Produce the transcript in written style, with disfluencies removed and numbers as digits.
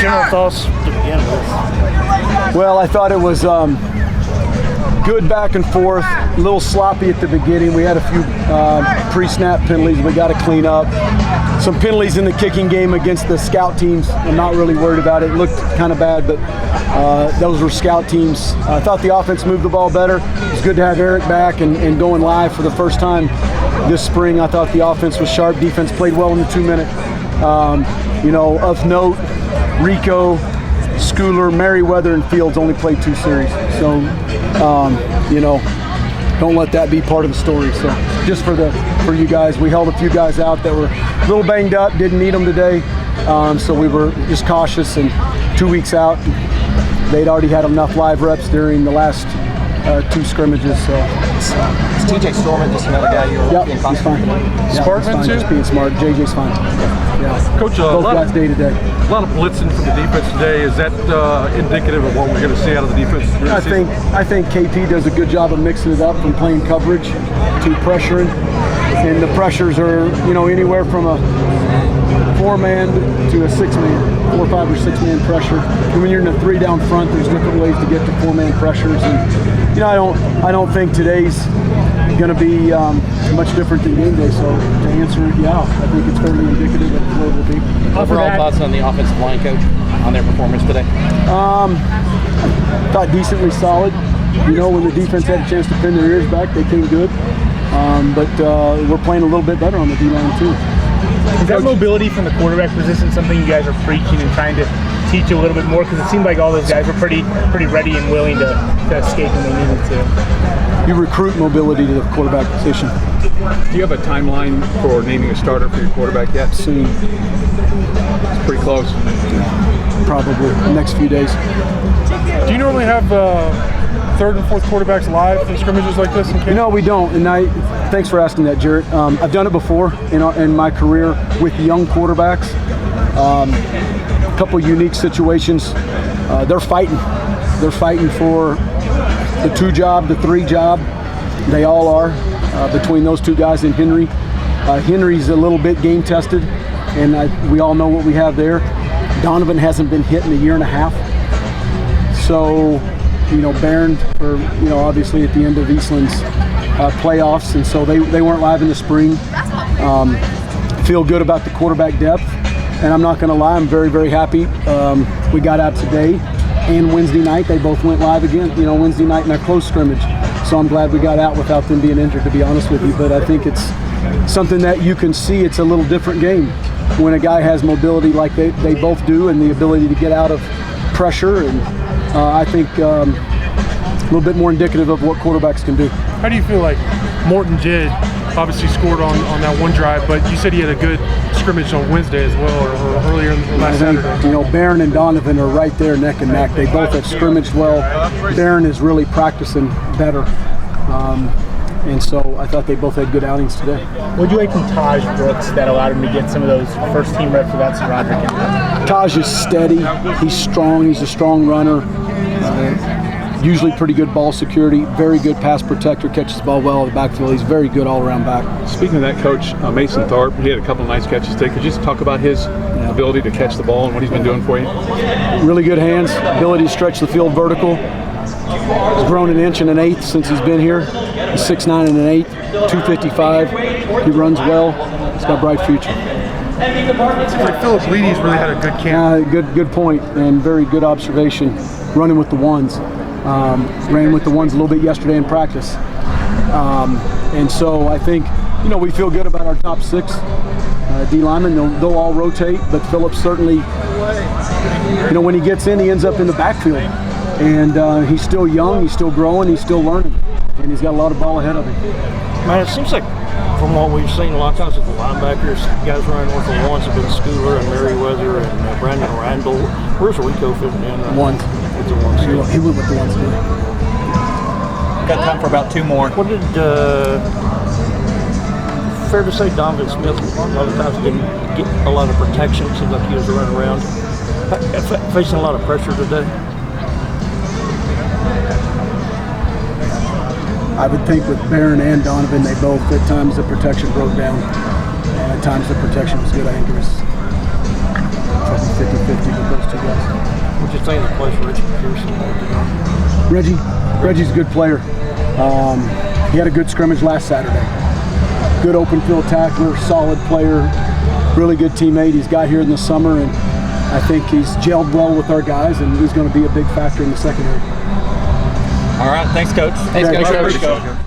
general thoughts to begin with? Well, I thought it was good back and forth, a little sloppy at the beginning. We had a few pre-snap penalties we got to clean up. Some penalties in the kicking game against the scout teams. I'm not really worried about it. It looked kind of bad, but those were scout teams. I thought the offense moved the ball better. It was good to have Eric back and going live for the first time this spring. I thought the offense was sharp. Defense played well in the 2-minute. Of note, Rico, Schooler, Merriweather, and Fields only played 2 series. So, don't let that be part of the story. So just for you guys, we held a few guys out that were a little banged up, didn't need them today. So we were just cautious, and 2 weeks out, they'd already had enough live reps during the last 2 scrimmages. So is TJ Storman just another guy you're being confident? He's fine. Sparkman too? Just being smart. JJ's fine. Yeah. Coach, both guys day to day. A lot of blitzing from the defense today. Is that indicative of what we're going to see out of the defense? I think KP does a good job of mixing it up from playing coverage to pressuring, and the pressures are anywhere from a 4-man to a 6-man, 4, 5, or 6-man pressure. And when you're in a 3 down front, there's different ways to get to 4-man pressures. And I don't think today's going to be much different than game day. So to answer it, I think it's fairly indicative of what it will be. Overall thoughts on the offensive line, coach, on their performance today? Thought decently solid. When the defense had a chance to pin their ears back, they came good. But we're playing a little bit better on the D-line too. Is that mobility from the quarterback position something you guys are preaching and trying to teach a little bit more? Because it seemed like all those guys were pretty ready and willing to escape when they needed to. You recruit mobility to the quarterback position. Do you have a timeline for naming a starter for your quarterback yet? Soon. It's pretty close. Probably the next few days. Do you normally have 3rd and 4th quarterbacks live for scrimmages like this? We don't. And thanks for asking that, Jarrett. I've done it before in my career with young quarterbacks. A couple unique situations. They're fighting. They're fighting for the 2 job, the 3 job. They all are between those 2 guys and Henry. Henry's a little bit game tested, and we all know what we have there. Donovan hasn't been hit in a 1.5 years. So, Barron, obviously at the end of Eastland's playoffs, and so they weren't live in the spring. Feel good about the quarterback depth, and I'm not going to lie, I'm very, very happy. We got out today and Wednesday night. They both went live again, Wednesday night in our close scrimmage. So I'm glad we got out without them being injured, to be honest with you. But I think it's something that you can see. It's a little different game when a guy has mobility like they both do, and the ability to get out of pressure. And I think a little bit more indicative of what quarterbacks can do. How do you feel like Morton did? Obviously scored on that one drive, but you said he had a good scrimmage on Wednesday as well, or earlier last Saturday. Barron and Donovan are right there neck and neck. They both have scrimmaged well. Barron is really practicing better. And so I thought they both had good outings today. What do you like from Taj Brooks that allowed him to get some of those first-team reps without Sir Roderick in there? Taj is steady. He's strong. He's a strong runner. Usually pretty good ball security. Very good pass protector. Catches the ball well in the backfield. He's very good all-around back. Speaking of that, Coach, Mason Tharp, he had a couple of nice catches today. Could you just talk about his ability to catch the ball and what he's been doing for you? Really good hands. Ability to stretch the field vertical. He's grown 1 1/8 inches since he's been here. He's 6'9" and 1/8", 255. He runs well. He's got a bright future. It seems like Philip Leedy's really had a good camp. Good point, and very good observation. Running with the ones. Ran with the ones a little bit yesterday in practice. And so I think, we feel good about our top 6 D linemen. They'll all rotate, but Phillips certainly, when he gets in, he ends up in the backfield. And he's still young, he's still growing, he's still learning. And he's got a lot of ball ahead of him. Man, it seems like from what we've seen a lot of times with the linebackers, guys running with the ones have been Schooler and Merriweather and Brandon Randall. Where's Rico fitting in? Ones. With the ones. He went with the ones too. Got time for about 2 more. What did, fair to say Donovan Smith a lot of times didn't get a lot of protection. Seems like he was running around. Facing a lot of pressure today. I would think with Barron and Donovan, they both, at times the protection broke down. And at times the protection was good. I think it was 50-50 with those 2 guys. Reggie's a good player. He had a good scrimmage last Saturday. Good open field tackler, solid player, really good teammate. He's got here in the summer, and I think he's gelled well with our guys, and he's going to be a big factor in the secondary. All right, thanks, Coach. Thanks, Coach.